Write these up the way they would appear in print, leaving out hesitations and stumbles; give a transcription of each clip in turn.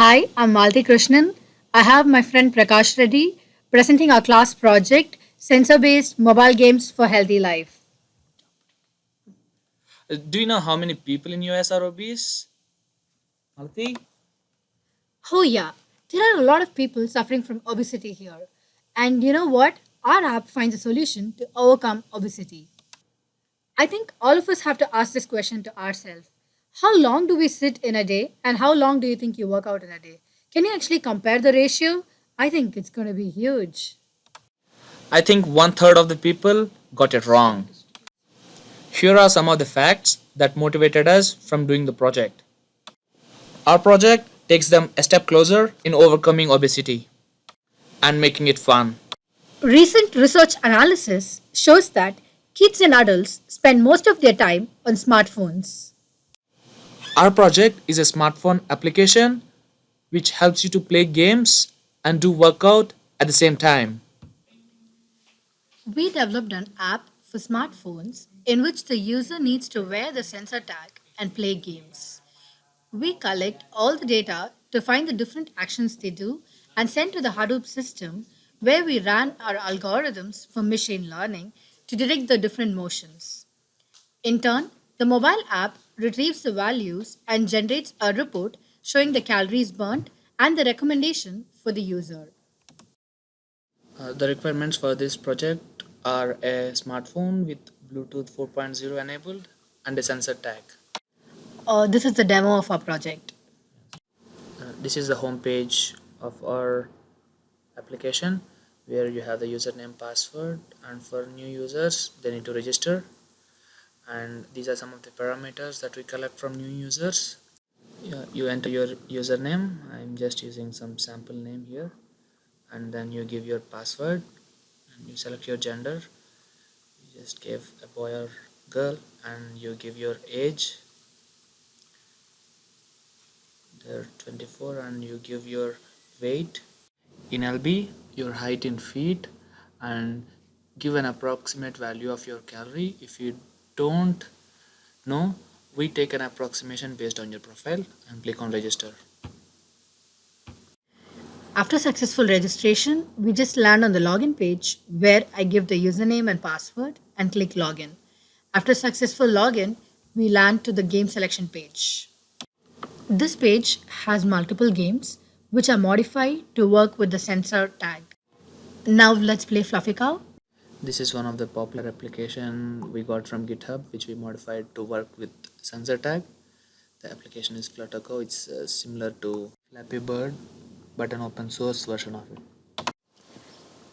Hi, I'm Malti Krishnan. I have my friend Prakash Reddy presenting our class project Sensor Based Mobile Games for Healthy Life. Do you know how many people in US are obese? Malati? Oh, yeah, there are a lot of people suffering from obesity here. And you know what? Our app finds a solution to overcome obesity. I think all of us have to ask this question to ourselves. How long do we sit in a day, and how long do you think you work out in a day? Can you actually compare the ratio? I think it's going to be huge. I think one third of the people got it wrong. Here are some of the facts that motivated us from doing the project. Our project takes them a step closer in overcoming obesity and making it fun. Recent research analysis shows that kids and adults spend most of their time on smartphones. Our project is a smartphone application which helps you to play games and do workout at the same time. We developed an app for smartphones in which the user needs to wear the sensor tag and play games. We collect all the data to find the different actions they do and send to the Hadoop system where we ran our algorithms for machine learning to detect the different motions. In turn, the mobile app retrieves the values and generates a report showing the calories burnt and the recommendation for the user. The requirements for this project are a smartphone with Bluetooth 4.0 enabled and a sensor tag. This is the demo of our project. This is the home page of our application where you have the username password, and for new users they need to register, and these are some of the parameters that we collect from new users. Yeah, you enter your username. I'm just using some sample name here, and then you give your password and you select your gender. You just give a boy or girl, and you give your age. They're 24, and you give your weight in lb, your height in feet, and give an approximate value of your calorie. If you don't know, we take an approximation based on your profile and click on register. After successful registration, we just land on the login page where I give the username and password and click login. After successful login, we land to the game selection page. This page has multiple games which are modified to work with the sensor tag. Now let's play Fluffy Cow. This is one of the popular application we got from GitHub, which we modified to work with sensor tag. The application is Flutterco. It's similar to Flappy Bird, but an open source version of it.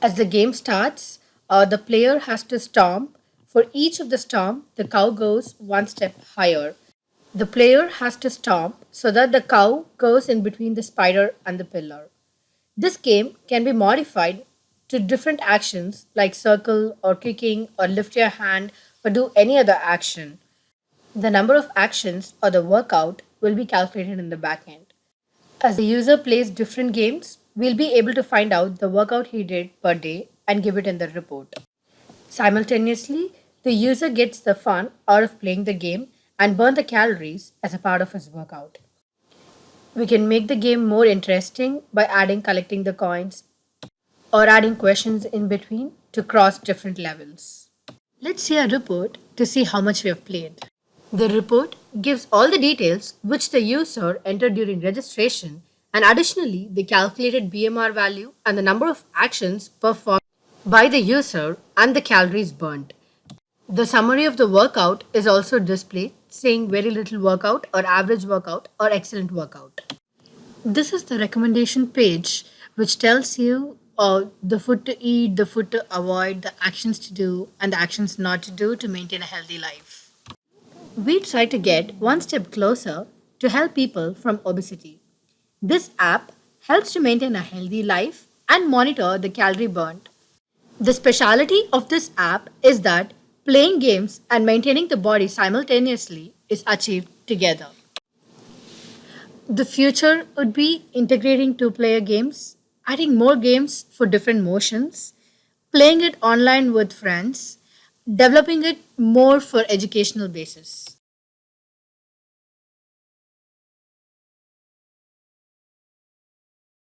As the game starts, the player has to stomp. For each of the stomp, the cow goes one step higher. The player has to stomp so that the cow goes in between the spider and the pillar. This game can be modified to different actions like circle or kicking or lift your hand or do any other action. The number of actions or the workout will be calculated in the backend. As the user plays different games, we'll be able to find out the workout he did per day and give it in the report. Simultaneously, the user gets the fun out of playing the game and burn the calories as a part of his workout. We can make the game more interesting by adding collecting the coins or adding questions in between to cross different levels. Let's see a report to see how much we have played. The report gives all the details which the user entered during registration, and additionally the calculated BMR value and the number of actions performed by the user and the calories burnt. The summary of the workout is also displayed saying very little workout or average workout or excellent workout. This is the recommendation page which tells you the food to eat, the food to avoid, the actions to do, and the actions not to do to maintain a healthy life. We try to get one step closer to help people from obesity. This app helps to maintain a healthy life and monitor the calorie burnt. The speciality of this app is that playing games and maintaining the body simultaneously is achieved together. The future would be integrating two player games, adding more games for different motions, playing it online with friends, developing it more for educational basis.